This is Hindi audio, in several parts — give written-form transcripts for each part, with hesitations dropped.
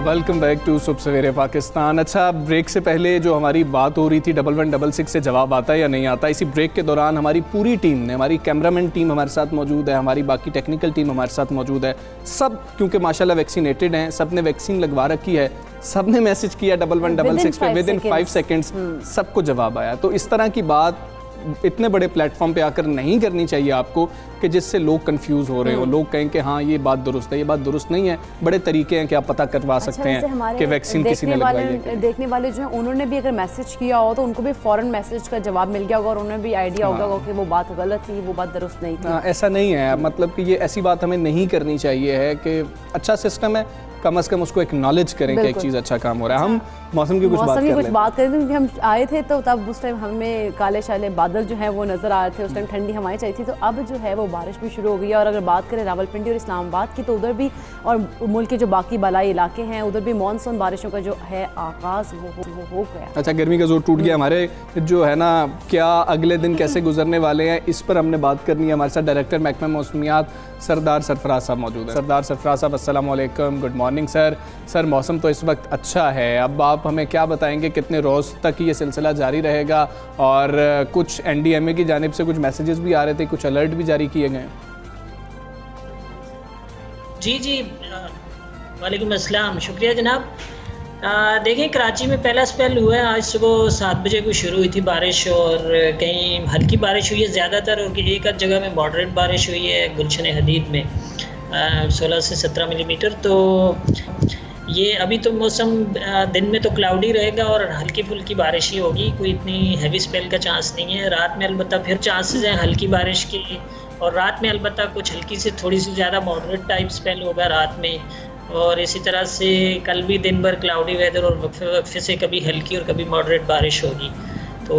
वेलकम बैक टू सुबह सवेरे पाकिस्तान। अच्छा, ब्रेक से पहले जो हमारी बात हो रही थी 1166 से जवाब आता है या नहीं आता, इसी ब्रेक के दौरान हमारी पूरी टीम ने, हमारी कैमरामैन टीम हमारे साथ मौजूद है, हमारी बाकी टेक्निकल टीम हमारे साथ मौजूद है, सब क्योंकि माशाल्लाह वैक्सीनेटेड हैं, सब ने वैक्सीन लगवा रखी है, सब ने मैसेज किया 1166 पे विद इन 5 सेकेंड्स सबको जवाब आया। तो इस तरह की बात इतने बड़े प्लेटफॉर्म पे आकर नहीं करनी चाहिए आपको कि जिससे लोग कंफ्यूज हो रहे हो, लोग कहें कि हाँ ये बात दुरुस्त है, ये बात दुरुस्त नहीं है। बड़े तरीके हैं कि आप पता करवा सकते हैं कि वैक्सीन किसी ने लगवाई है। देखने वाले जो हैं उन्होंने भी अगर मैसेज किया हो तो उनको भी फौरन मैसेज का जवाब मिल गया होगा और उन्हें भी आइडिया होगा कि वो बात गलत थी, वो बात दुरुस्त नहीं थी। ऐसा नहीं है, मतलब कि ये ऐसी बात हमें नहीं करनी चाहिए है कि अच्छा सिस्टम है, कम से कम उसको एक्नॉलेज करें कि एक चीज़ अच्छा काम हो रहा है। हम मौसम की कुछ बात करें क्योंकि हम आए थे तो तब उस टाइम हमें काले शाले बादल जो है वो नज़र आ रहे थे, उस टाइम ठंडी हवाएं चाहिए थी, तो अब जो है वो बारिश भी शुरू हो गई है। और अगर बात करें रावलपिंडी और इस्लामाबाद की तो उधर भी, और मुल्क के जो बाकी बलाई इलाके हैं उधर भी मानसून बारिशों का जो है आगाज़ वो हो गया। अच्छा, गर्मी का जोर टूट गया हमारे जो है ना, क्या अगले दिन कैसे गुजरने वाले हैं इस पर हमने बात करनी है। हमारे साथ डायरेक्टर महकमा मौसमियात सरदार सरफराज साहब मौजूद हैं। सरदार सरफराज साहब अस्सलाम वालेकुम, गुड मॉर्निंग सर। सर, मौसम तो इस वक्त अच्छा है, अब आप हमें क्या बताएंगे कितने रोज़ तक ये सिलसिला जारी रहेगा? और कुछ NDMA की जानिब से कुछ मैसेजेस भी आ रहे थे, कुछ अलर्ट भी जारी किए गए? जी वालेकुम अस्सलाम, शुक्रिया जनाब। देखें, कराची में पहला स्पेल हुआ है, आज सुबह 7 बजे को शुरू हुई थी बारिश और कहीं हल्की बारिश हुई है ज़्यादातर, और एक आध जगह में मॉडरेट बारिश हुई है गुलशन हदीद में 16 से 17 मिलीमीटर। तो ये अभी तो मौसम दिन में तो क्लाउडी रहेगा और हल्की फुल्की बारिश ही होगी, कोई इतनी हैवी स्पेल का चांस नहीं है। रात में अलबत्ता फिर चांसेस हैं हल्की बारिश की, और रात में अलबत्ता कुछ हल्की से थोड़ी सी ज़्यादा मॉडरेट टाइप स्पेल होगा रात में। और इसी तरह से कल भी दिन भर क्लाउडी वेदर और वक्फे से कभी हल्की और कभी मॉडरेट बारिश होगी। तो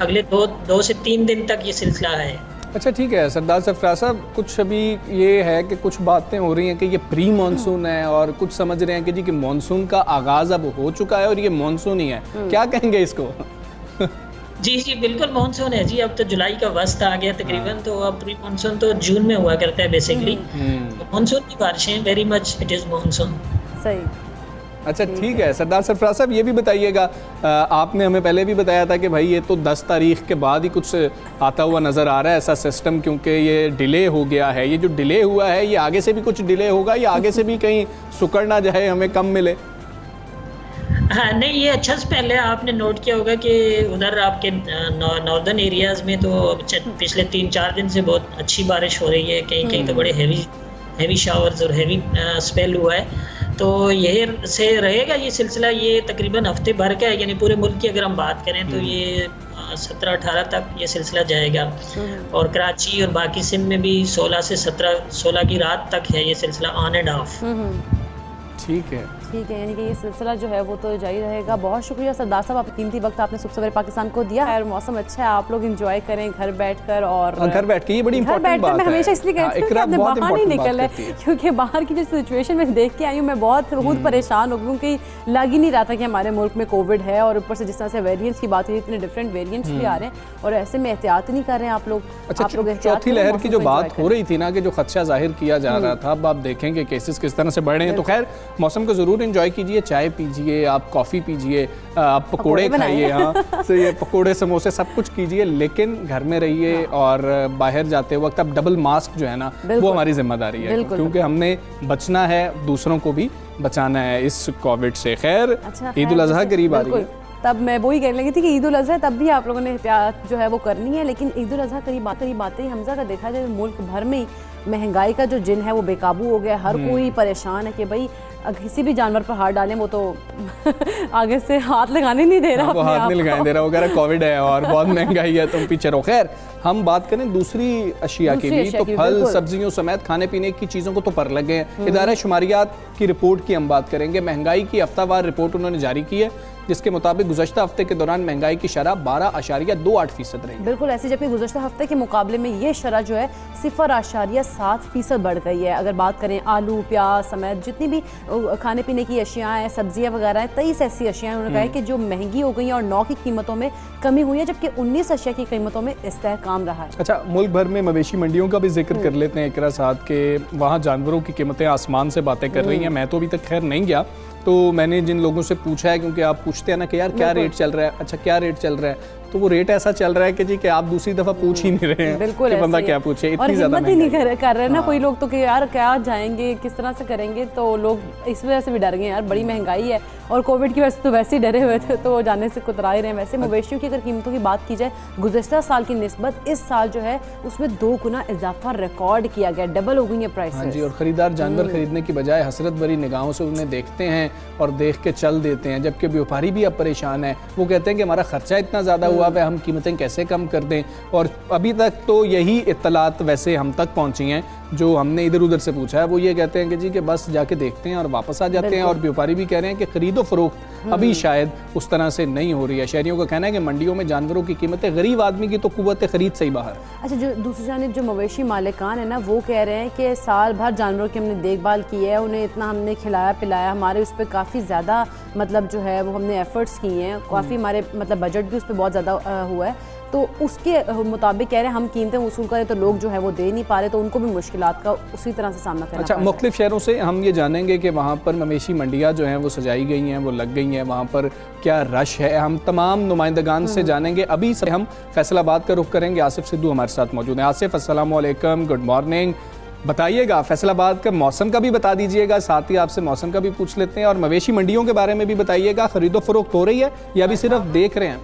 अगले दो से 3 दिन तक ये सिलसिला है। अच्छा, ठीक है सरदार सरफराज साहब, कुछ अभी ये है कि कुछ बातें हो रही हैं कि ये प्री मानसून है और कुछ समझ रहे हैं कि जी कि मानसून का आगाज़ अब हो चुका है और ये मानसून ही है, क्या कहेंगे इसको? जी बिल्कुल मानसून है जी, अब तो जुलाई का वस्त आ गया तकरीबन, तो अब प्री मानसून तो जून में हुआ करता है बेसिकली। मानसून की बारिशें very much it is monsoon. सही। अच्छा, ठीक है सरदार सरफराज साहब, ये भी बताइएगा, आपने हमें पहले भी बताया था कि भाई ये तो 10 तारीख के बाद ही कुछ आता हुआ नज़र आ रहा है ऐसा सिस्टम, क्योंकि ये डिले हो गया है। ये जो डिले हुआ है ये आगे से भी कुछ डिले होगा या आगे से भी कहीं सुकड़ ना जाए, हमें कम मिले? हाँ नहीं, ये अच्छा से पहले आपने नोट किया होगा कि उधर आपके नॉर्दर्न एरियाज़ में तो पिछले 3-4 दिन से बहुत अच्छी बारिश हो रही है, कहीं कहीं तो बड़े हैवी शावर्स और हैवी स्पेल हुआ है। तो यही से रहेगा ये सिलसिला, ये तकरीबन हफ्ते भर का है, यानी पूरे मुल्क की अगर हम बात करें तो ये 17-18 तक ये सिलसिला जाएगा। और कराची और बाकी सिंध में भी 16 से 16 की रात तक है ये सिलसिला ऑन एंड ऑफ। ठीक है, यानी कि ये सिलसिला जो है वो तो जारी रहेगा। बहुत शुक्रिया सरदार साहब, आप कीमती वक्त आपने सुबह सवेरे पाकिस्तान को दिया है। और मौसम अच्छा है, आप लोग एंजॉय करें घर बैठकर, और घर बैठ के, ये बड़ी इंपॉर्टेंट बात है। मैं हमेशा इसलिए कहती हूँ कि आपने बाहर नहीं निकलना है, क्योंकि बाहर की जो सिचुएशन में देख के आई हूँ मैं बहुत खुद परेशान हो गई, क्योंकि लग ही नहीं रहा था कि हमारे मुल्क में कोविड है, और ऊपर से जिस तरह से वेरिएंट्स की बात हुई, इतने डिफरेंट वेरिएंट्स भी आ रहे हैं, और ऐसे में एहतियात नहीं कर रहे हैं आप लोग। अच्छा, चौथी लहर की जो बात हो रही थी ना, कि जो खदशा जाहिर किया जा रहा था, अब आप देखेंगे केसेस किस तरह से बढ़ रहे हैं। तो खैर, मौसम को ज़रूर इंजॉय कीजिए, चाय पीजिए, आप कॉफ़ी पीजिए, आप पकोड़े खाइए, हाँ तो ये पकोड़े समोसे सब कुछ कीजिए, लेकिन घर में रहिए। और बाहर जाते वक्त अब डबल मास्क जो है ना, वो हमारी जिम्मेदारी है, क्योंकि हमने बचना है, दूसरों को भी बचाना है इस कोविड से। खैर, ईद उल अज़हा करीब आ रही है, तब मैं वही कहने लगी थी कि ईद उल अज़हा तब भी आप लोगों ने एहतियात जो है वो करनी है, लेकिन ईद उल अज़हा करीब आते ही हमजा का देखा जाए मुल्क भर में महंगाई का जो जिन है वो बेकाबू हो गया। हर कोई परेशान है कि भाई किसी भी जानवर पर हाथ डालें वो तो आगे से हाथ लगाने नहीं दे रहा, वो हाथ नहीं लगाने दे रहा, वगैरह कोविड है और बहुत महंगाई है, तुम पीछे रहो। खैर, हम बात करें दूसरी अशिया की भी, तो फल सब्जियों समेत खाने पीने की चीज़ों को तो पर लगे हैं। इदारा शुमारियात की रिपोर्ट की हम बात करेंगे। महंगाई की हफ्तावार रिपोर्ट उन्होंने जारी की है, जिसके मुताबिक गुज़श्ता हफ्ते के दौरान महंगाई की शरह 12.28% रही। बिल्कुल ऐसी, जबकि गुज़श्ता हफ्ते के मुकाबले में ये शरह जो है 0.7% बढ़ गई है। अगर बात करें आलू, प्याज समेत जितनी भी खाने पीने की अशियाँ हैं, सब्जियाँ वगैरह हैं, 23 ऐसी अशियाँ उन्होंने कहा है कि जो महंगी हो गई हैं, और 9 की कीमतों में कमी हुई है, जबकि 19 अशिया की कीमतों में इस्तेहकाम रहा है। अच्छा, मुल्क भर में मवेशी मंडियों का भी जिक्र कर लेते हैं इकरा साथ के, वहाँ जानवरों की कीमतें आसमान से बातें कर रही हैं। मैं तो अभी तक खैर नहीं गया, तो मैंने जिन लोगों से पूछा है, क्योंकि आप पूछते हैं ना कि यार क्या रेट चल रहा है, अच्छा क्या रेट चल रहा है, तो वो रेट ऐसा चल रहा है कि जी कि आप दूसरी दफ़ा पूछ ही नहीं रहे हैं बिल्कुल कि बंदा ऐसे ही क्या है। पूछे, और इतनी ज़्यादा हिम्मत ही नहीं महंगाई। कर रहे हैं ना कोई लोग, तो कि यार क्या जाएंगे, किस तरह से करेंगे, तो लोग इस वजह से भी डर गए यार, बड़ी महंगाई है। और कोविड की वजह से तो वैसे ही डरे हुए थे, तो जाने से कुतरा ही रहे हैं। वैसे मवेशियों की अगर कीमतों की बात की जाए, गुज़श्ता साल की निस्बत इस साल जो है उसमें 2 गुना इजाफा रिकॉर्ड किया गया, डबल हो गई है प्राइस। हाँ जी, और ख़रीदार जानवर खरीदने की बजाय हसरत भरी निगाहों से उन्हें देखते हैं और देख के चल देते हैं, जबकि व्यापारी भी अब परेशान है। वो कहते हैं कि हमारा खर्चा इतना ज़्यादा हुआ है, हम कीमतें कैसे कम कर दें। और अभी तक तो यही इत्तलात वैसे हम तक पहुँची हैं जो हमने इधर उधर से पूछा है। वो ये कहते हैं कि जी कि बस जाके देखते हैं और वापस आ जाते हैं। और व्यापारी भी कह रहे हैं कि खरीदो फरोख्त अभी शायद उस तरह से नहीं हो रही है। शहरियों का कहना है कि मंडियों में जानवरों की कीमतें गरीब आदमी की तो कुव्वत खरीद से ही बाहर। अच्छा, जो दूसरी जानिब जो मवेशी मालिकान है ना, वो कह रहे हैं कि साल भर जानवरों की हमने देखभाल की है, उन्हें इतना हमने खिलाया पिलाया, हमारे उस पर काफ़ी ज़्यादा मतलब जो है वो हमने एफ़र्ट्स किए हैं, काफ़ी हमारे मतलब बजट भी उस पर बहुत ज़्यादा हुआ है, तो उसके मुताबिक कह रहे हैं हम कीमतें वसूल करें तो लोग जो है वो दे नहीं पा रहे, तो उनको भी मुश्किलात का उसी तरह से सामना करना अच्छा, मुख्तलिफ शहरों से हम ये जानेंगे कि वहाँ पर मवेशी मंडियाँ जो हैं वो सजाई गई हैं, वो लग गई हैं, वहाँ पर क्या रश है, हम तमाम नुमाइंदगान से जानेंगे। अभी से हम फैसलाबाद का रुख करेंगे। आसिफ सिद्धू हमारे साथ मौजूद हैं। आसिफ, अस्सलाम वालेकुम, गुड मॉर्निंग। बताइएगा फैसलाबाद का मौसम का भी बता दीजिएगा, साथ ही आपसे मौसम का भी पूछ लेते हैं और मवेशी मंडियों के बारे में भी बताइएगा। खरीदो फरोख्त हो रही है या अभी सिर्फ देख रहे हैं?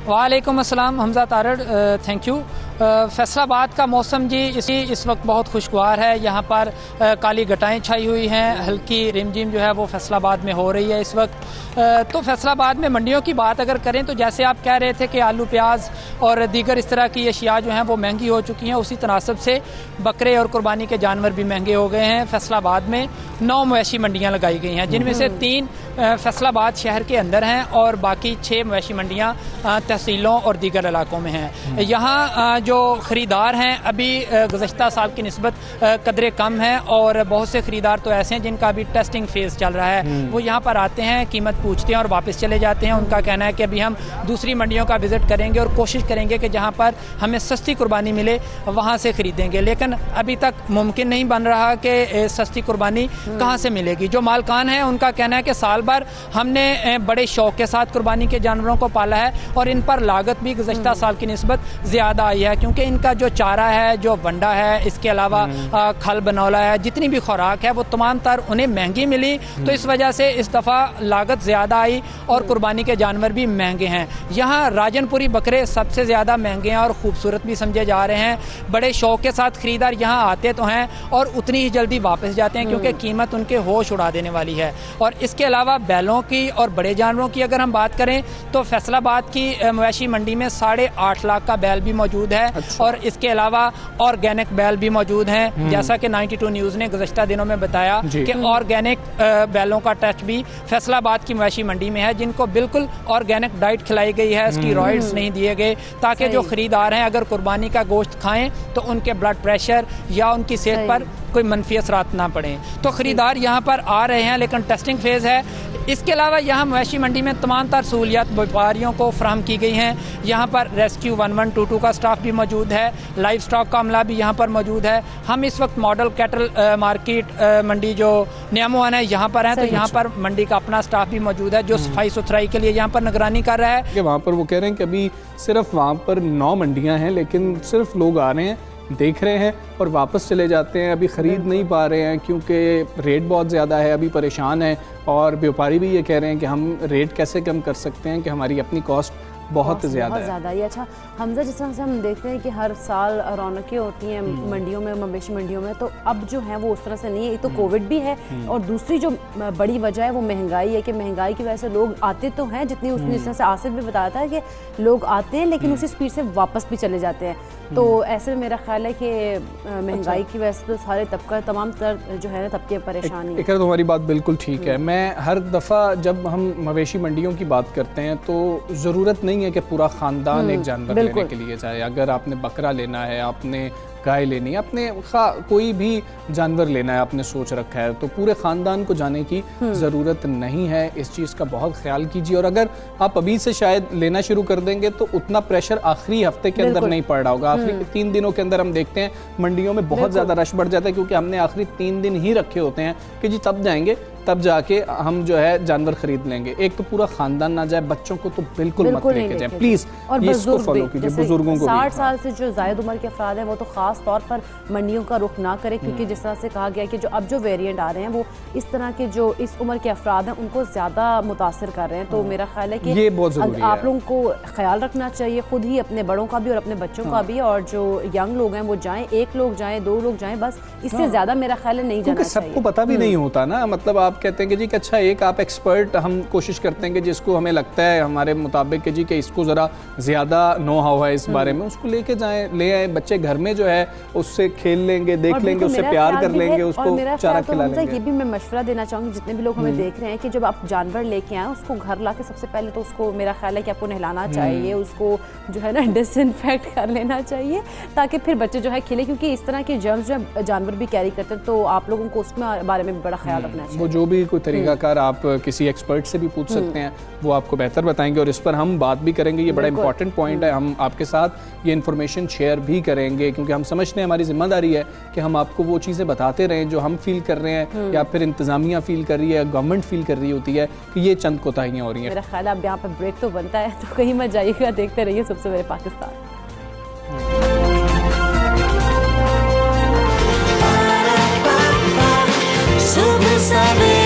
वालेकुम अस्सलाम हमजा तारड़, थैंक यू। फैसलाबाद का मौसम जी इस वक्त बहुत खुशगवार है। यहाँ पर काली घटाएं छाई हुई हैं, हल्की रिमझिम जो है वो फैसलाबाद में हो रही है इस वक्त। तो फैसलाबाद में मंडियों की बात अगर करें तो जैसे आप कह रहे थे कि आलू प्याज और दीगर इस तरह की अशिया जो हैं वो महंगी हो चुकी हैं, उसी तनासब से बकरे और कुर्बानी के जानवर भी महंगे हो गए हैं। फैसलाबाद में 9 मवेशी मंडियाँ लगाई गई हैं, जिनमें से 3 फैसलाबाद शहर के अंदर हैं और बाकी 6 मवेशी मंडियाँ तहसीलों और दीगर इलाकों में हैं। यहाँ जो ख़रीदार हैं अभी गुज़श्ता साल की निस्बत कदरे कम हैं और बहुत से ख़रीदार तो ऐसे हैं जिनका अभी टेस्टिंग फेज़ चल रहा है। वो यहाँ पर आते हैं, कीमत पूछते हैं और वापस चले जाते हैं। उनका कहना है कि अभी हम दूसरी मंडियों का विज़िट करेंगे और कोशिश करेंगे कि जहाँ पर हमें सस्ती कुर्बानी मिले वहाँ से ख़रीदेंगे, लेकिन अभी तक मुमकिन नहीं बन रहा कि सस्ती कुर्बानी कहाँ से मिलेगी। जो मालकान हैं उनका कहना है कि साल भर हमने बड़े शौक़ के साथ कुर्बानी के जानवरों को पाला है और इन पर लागत भी गुज़श्ता साल की निस्बत ज़्यादा आई है, क्योंकि इनका जो चारा है, जो वंडा है, इसके अलावा खल बनौला है, जितनी भी खुराक है वो तमाम तर उन्हें महंगी मिली, तो इस वजह से इस दफ़ा लागत ज़्यादा आई और कुर्बानी के जानवर भी महंगे हैं। यहाँ राजनपुरी बकरे सबसे ज़्यादा महंगे हैं और ख़ूबसूरत भी समझे जा रहे हैं। बड़े शौक़ के साथ ख़रीदार यहाँ आते तो हैं और उतनी ही जल्दी वापस जाते हैं, क्योंकि कीमत उनके होश उड़ा देने वाली है। और इसके अलावा बैलों की और बड़े जानवरों की अगर हम बात करें तो फैसलाबाद की मवेशी मंडी में 8.5 लाख का बैल भी मौजूद है। अच्छा। और इसके अलावा ऑर्गेनिक बैल भी मौजूद हैं, जैसा कि 92 न्यूज़ ने गुज़श्ता दिनों में बताया कि ऑर्गेनिक बैलों का टेस्ट भी फैसलाबाद की मवेशी मंडी में है, जिनको बिल्कुल ऑर्गेनिक डाइट खिलाई गई है, स्टीरॉइड्स नहीं दिए गए, ताकि जो ख़रीदार हैं अगर कुर्बानी का गोश्त खाएं तो उनके ब्लड प्रेशर या उनकी सेहत पर कोई मनफी असरात ना पड़े। तो ख़रीदार यहाँ पर आ रहे हैं, लेकिन टेस्टिंग फेज़ है। इसके अलावा यहाँ मवेशी मंडी में तमाम तर सहूलियात व्यापारियों को फ्राहम की गई हैं। यहाँ पर रेस्क्यू 1122 का स्टाफ भी मौजूद है, लाइव स्टॉक का अमला भी यहाँ पर मौजूद है। हम इस वक्त मॉडल कैटल मार्केट मंडी जो न्यामोहन है यहाँ पर हैं, तो यहाँ पर मंडी का अपना स्टाफ भी मौजूद है जो सफाई सुथराई के लिए यहाँ पर निगरानी कर रहा है। वहाँ पर वो कह रहे हैं कि अभी सिर्फ वहाँ पर 9 मंडियाँ हैं, लेकिन सिर्फ लोग आ रहे हैं, देख रहे हैं और वापस चले जाते हैं। अभी ख़रीद नहीं पा रहे हैं क्योंकि रेट बहुत ज़्यादा है, अभी परेशान है। और व्यापारी भी ये कह रहे हैं कि हम रेट कैसे कम कर सकते हैं कि हमारी अपनी कॉस्ट बहुत ज़्यादा है। अच्छा हमजा, जिस तरह से हम देखते हैं कि हर साल रौनकें होती हैं मंडियों में, मवेशी मंडियों में, तो अब जो है वो उस तरह से नहीं है। एक तो कोविड भी है और दूसरी जो बड़ी वजह है वो महंगाई है कि महंगाई की वजह से लोग आते तो हैं, जितनी जिस तरह से आसिफ भी बताया था कि लोग आते हैं लेकिन उसी स्पीड से वापस भी चले जाते हैं। तो ऐसे में मेरा ख्याल है कि महंगाई की वजह से तो सारे तबका तमाम तर जो है ना तबके परेशानी है। तुम्हारी बात बिल्कुल ठीक है। मैं हर दफ़ा जब हम मवेशी मंडियों की बात करते हैं तो ज़रूरत नहीं है कि पूरा ख़ानदान एक जानवर लेने के लिए जाए। अगर आपने बकरा लेना है, आपने गाय लेनी है, अपने कोई भी जानवर लेना है आपने सोच रखा है, तो पूरे ख़ानदान को जाने की ज़रूरत नहीं है। इस चीज़ का बहुत ख्याल कीजिए, और अगर आप अभी से शायद लेना शुरू कर देंगे तो उतना प्रेशर आखिरी हफ्ते के अंदर नहीं पड़ रहा होगा। आखिरी 3 दिनों के अंदर हम देखते हैं मंडियों में बहुत ज़्यादा रश बढ़ जाता है, क्योंकि हमने आखिरी 3 दिन ही रखे होते हैं कि जी तब जाएंगे, तब जाके हम जो है जानवर खरीद लेंगे। एक तो पूरा खानदान ना जाए, बच्चों को तो बिल्कुल मत लेके जाए प्लीज। और इसको फॉलो कीजिए, बुजुर्गों को 60 साल से जो जायद उम्र के अफराद हैं वो तो खास तौर पर मंडियों का रुख ना करें, क्योंकि जिस तरह से कहा गया कि जो अब जो वेरिएंट आ रहे हैं वो इस तरह के जो इस उम्र के अफराद हैं उनको ज्यादा मुतासर कर रहे हैं। तो मेरा ख्याल है कि ये बहुत जरूरी है, आप लोगों को ख्याल रखना चाहिए, खुद ही अपने बड़ों का भी और अपने बच्चों का भी, और जो यंग लोग हैं वो जाएं, 1 लोग जाएं, 2 लोग जाएं, बस इससे ज्यादा मेरा ख्याल है नहीं जाना चाहिए। सबको पता भी नहीं होता ना, मतलब आप कहते हैं कि जी कि अच्छा एक आप एक्सपर्ट, हम कोशिश करते हैं कि जिसको हमें लगता है हमारे मुताबिक कि जी कि इसको ज़रा ज़्यादा नो हाउ है इस बारे में, उसको लेके जाएं, ले आए। बच्चे घर में जो है उससे खेल लेंगे, देख लेंगे, उससे प्यार कर लेंगे, उसको चारा खिला लेंगे। ये भी मैं मशवरा देना चाहूँगी जितने भी लोग हमें देख रहे हैं कि जब आप जानवर लेके आए उसको घर लाके सबसे पहले तो उसको मेरा ख्याल है कि आपको नहलाना चाहिए, उसको जो है ना डिसइंफेक्ट कर लेना चाहिए, ताकि फिर बच्चे जो है खिले, क्योंकि इस तरह के जर्म्स जो जानवर भी कैरी करते हैं, तो आप लोगों को उसमें बारे में भी बड़ा ख्याल रखना चाहिए। वो जो भी कोई तरीकाकार आप किसी एक्सपर्ट से भी पूछ सकते हैं, वो आपको बेहतर बताएंगे, और इस पर हम बात भी करेंगे। ये बड़ा इंपॉर्टेंट पॉइंट है, हम आपके साथ ये इन्फॉर्मेशन शेयर भी करेंगे, क्योंकि हम समझते हैं हमारी जिम्मेदारी है कि हम आपको वो चीज़ें बताते रहें जो हम फील कर रहे हैं या फिर इंतज़ामिया फील कर रही है, गवर्नमेंट फील कर रही होती है कि ये चंद कोताहियाँ हो रही हैं। मेरा ख्याल है अब यहाँ पर ब्रेक तो बनता है, तो कहीं मत जाइएगा, देखते रहिए सबसे बड़े पाकिस्तान। सुबह सवेरे